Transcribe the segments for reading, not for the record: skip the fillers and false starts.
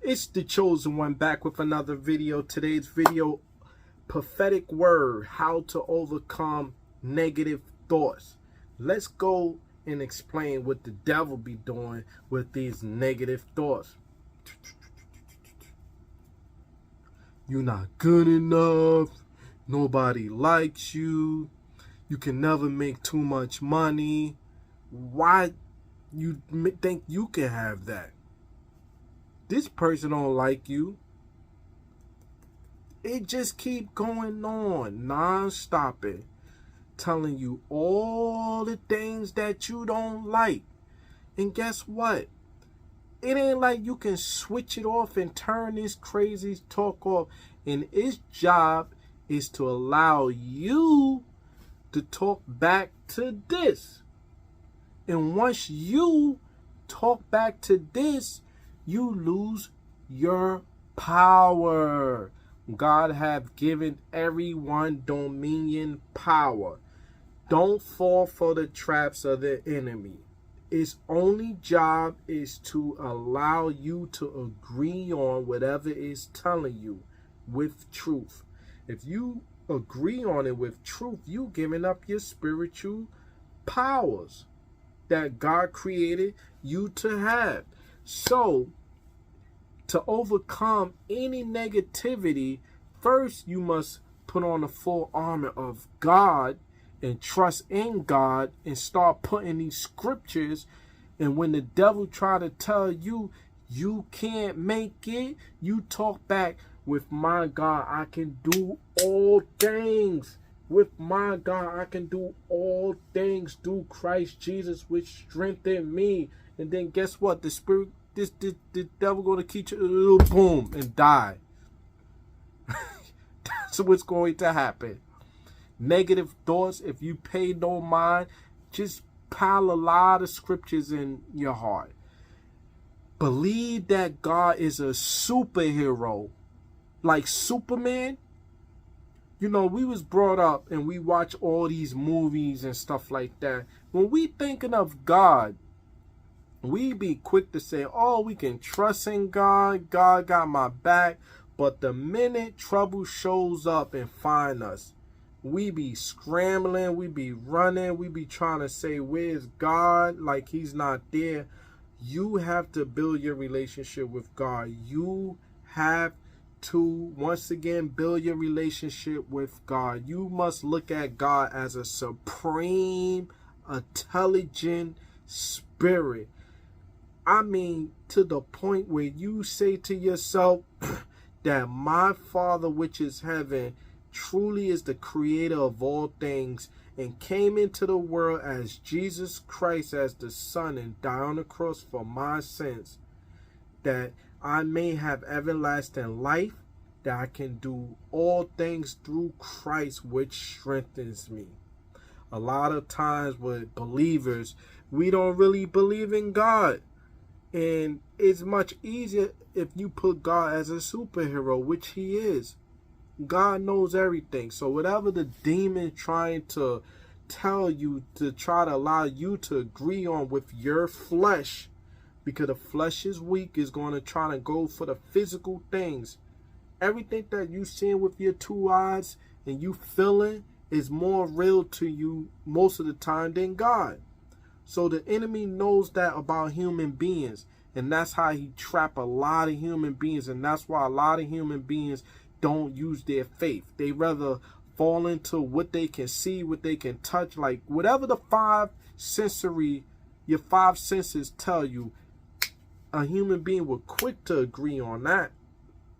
It's the chosen one back with another video. Today's video, prophetic word, how to overcome negative thoughts. Let's go and explain what the devil be doing with these negative thoughts. You're not good enough. Nobody likes you. You can never make too much money. Why you think you can have that? This person don't like you. It just keep going on, non-stop it, telling you all the things that you don't like. And guess what? It ain't like you can switch it off and turn this crazy talk off. And its job is to allow you to talk back to this. And once you talk back to this, you lose your power. God have given everyone dominion power. Don't fall for the traps of the enemy. Its only job is to allow you to agree on whatever it's telling you with truth. If you agree on it with truth, you giving up your spiritual powers that God created you to have. So, to overcome any negativity, first you must put on the full armor of God and trust in God and start putting these scriptures. And when the devil try to tell you you can't make it, you talk back, with my God I can do all things. With my God I can do all things through Christ Jesus which strengthened me. And then guess what? The spirit, the devil going to keep you, boom, and die. That's what's going to happen. Negative thoughts, if you pay no mind, just pile a lot of scriptures in your heart. Believe that God is a superhero, like Superman. You know, we was brought up and we watch all these movies and stuff like that. When we thinking of God, we be quick to say, oh, we can trust in God. God got my back. But the minute trouble shows up and find us, we be scrambling, we be running, we be trying to say, where's God? Like he's not there. You have to build your relationship with God. You have to, once again, build your relationship with God. You must look at God as a supreme, intelligent spirit. I mean, to the point where you say to yourself that my Father which is heaven truly is the creator of all things and came into the world as Jesus Christ as the Son and died on the cross for my sins, that I may have everlasting life, that I can do all things through Christ which strengthens me. A lot of times with believers, we don't really believe in God. And it's much easier if you put God as a superhero, which he is. God knows everything. So whatever the demon trying to tell you, to try to allow you to agree on with your flesh, because the flesh is weak, is going to try to go for the physical things. Everything that you seeing with your two eyes and you feeling is more real to you most of the time than God. So the enemy knows that about human beings, and that's how he trap a lot of human beings, and that's why a lot of human beings don't use their faith. They rather fall into what they can see, what they can touch, like whatever the your five senses tell you. A human being will quick to agree on that.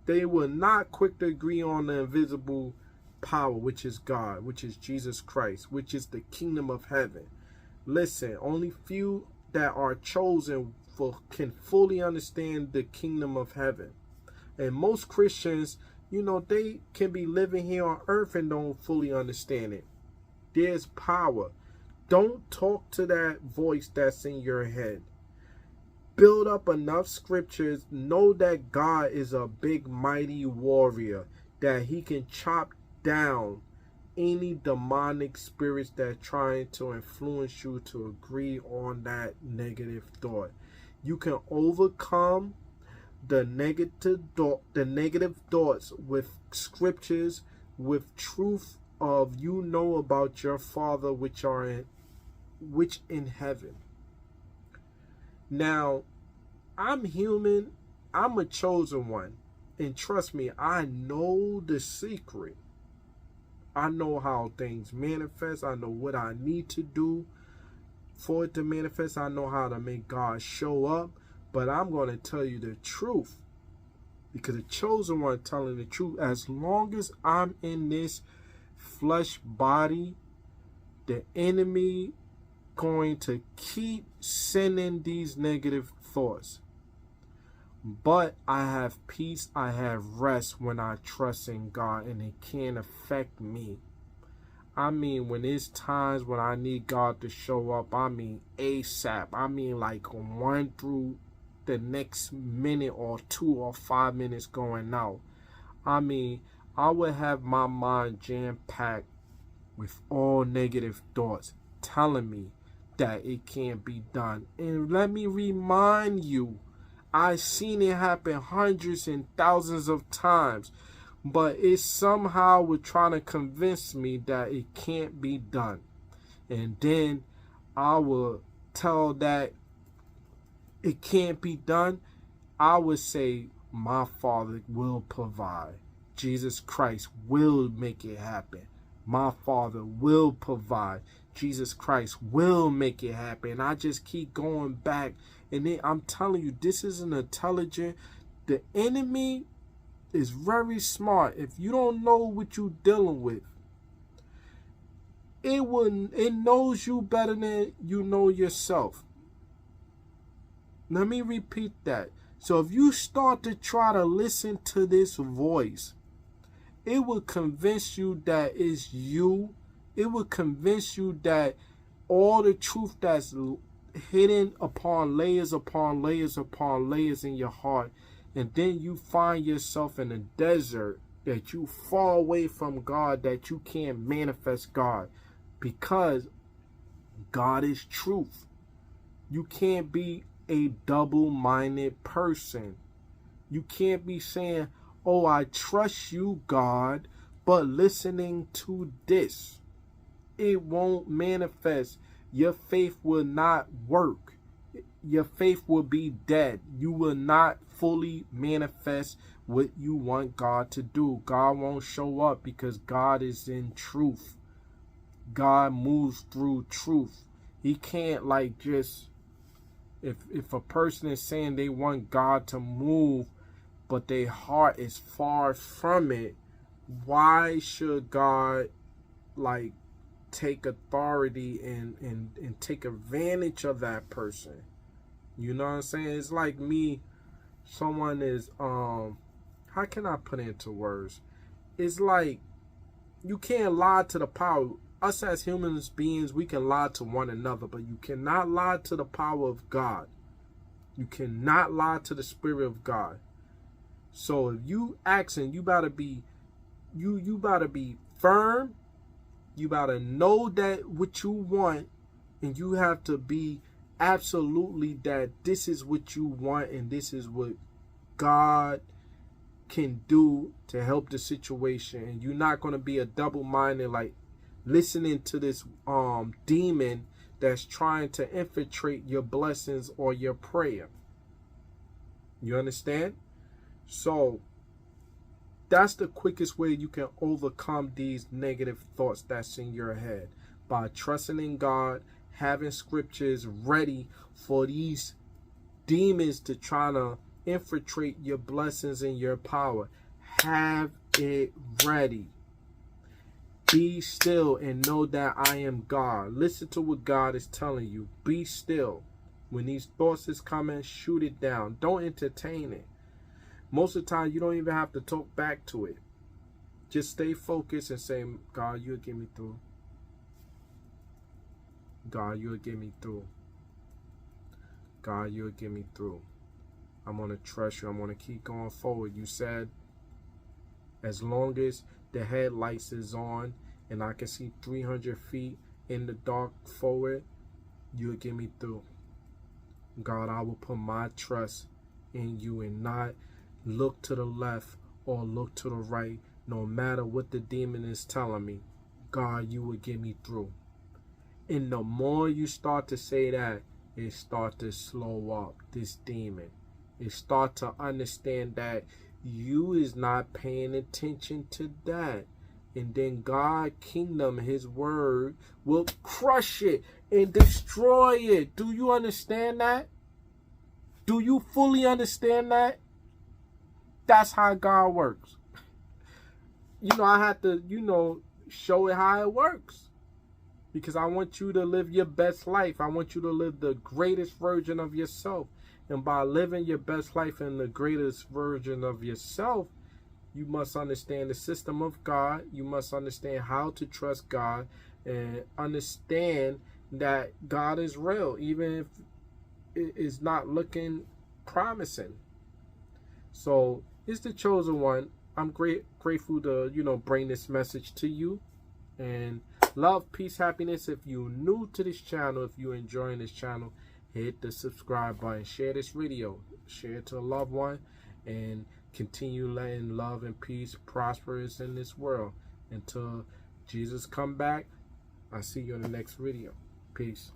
They will not quick to agree on the invisible power, which is God, which is Jesus Christ, which is the kingdom of heaven. Listen, only few that are chosen can fully understand the kingdom of heaven. And most Christians, you know, they can be living here on earth and don't fully understand it. There's power. Don't talk to that voice that's in your head. Build up enough scriptures. Know that God is a big, mighty warrior, that he can chop down any demonic spirits that are trying to influence you to agree on that negative thought. You can overcome the negative thoughts with scriptures, with truth of about your Father which in heaven. Now, I'm human, I'm a chosen one, and trust me, I know the secret. I know how things manifest. I know what I need to do for it to manifest. I know how to make God show up. But I'm going to tell you the truth, because the chosen one telling the truth. As long as I'm in this flesh body, the enemy going to keep sending these negative thoughts. But I have peace, I have rest when I trust in God, and it can't affect me. I mean, when it's times when I need God to show up, I mean ASAP. I mean like one through the next minute or 2 or 5 minutes going out. I mean, I would have my mind jam-packed with all negative thoughts telling me that it can't be done. And let me remind you, I've seen it happen hundreds and thousands of times, but it somehow was trying to convince me that it can't be done. And then I will tell that it can't be done. I would say my Father will provide. Jesus Christ will make it happen. My Father will provide. Jesus Christ will make it happen. And I just keep going back. And then I'm telling you, this is an intelligent. The enemy is very smart. If you don't know what you're dealing with, it knows you better than you know yourself. Let me repeat that. So if you start to try to listen to this voice, it will convince you that it's you. It will convince you that all the truth that's hidden upon layers upon layers upon layers in your heart. And then you find yourself in a desert, that you far away from God, that you can't manifest God, because God is truth. You can't be a double-minded person. You can't be saying, oh, I trust you, God, but listening to this. It won't manifest. Your faith will not work. Your faith will be dead. You will not fully manifest what you want God to do. God won't show up because God is in truth. God moves through truth. He can't like just, if a person is saying they want God to move, but their heart is far from it, why should God like take authority and take advantage of that person? You know what I'm saying? It's like me, someone is how can I put it into words? It's like you can't lie to the power. Us as human beings, we can lie to one another, but you cannot lie to the power of God. You cannot lie to the Spirit of God. So if you asking, you gotta be firm. You gotta know that what you want, and you have to be absolutely that this is what you want and this is what God can do to help the situation. And you're not gonna be a double-minded, like listening to this demon that's trying to infiltrate your blessings or your prayer. You understand? So that's the quickest way you can overcome these negative thoughts that's in your head, by trusting in God, having scriptures ready for these demons to try to infiltrate your blessings and your power. Have it ready. Be still and know that I am God. Listen to what God is telling you. Be still. When these thoughts is coming, shoot it down. Don't entertain it. Most of the time, you don't even have to talk back to it. Just stay focused and say, God, you'll get me through. God, you'll get me through. God, you'll get me through. I'm going to trust you. I'm going to keep going forward. You said, as long as the headlights is on and I can see 300 feet in the dark forward, you'll get me through. God, I will put my trust in you and not look to the left or look to the right. No matter what the demon is telling me, God, you will get me through. And the more you start to say that, it start to slow up this demon. It start to understand that you is not paying attention to that. And then God, kingdom, his word will crush it and destroy it. Do you understand that? Do you fully understand that? That's how God works. I have to, show it how it works. Because I want you to live your best life. I want you to live the greatest version of yourself. And by living your best life and the greatest version of yourself, you must understand the system of God. You must understand how to trust God and understand that God is real, even if it is not looking promising. So it's the chosen one. I'm grateful to, bring this message to you. And love, peace, happiness. If you're new to this channel, if you're enjoying this channel, hit the subscribe button. Share this video. Share it to a loved one. And continue letting love and peace prosper in this world. Until Jesus come back, I'll see you in the next video. Peace.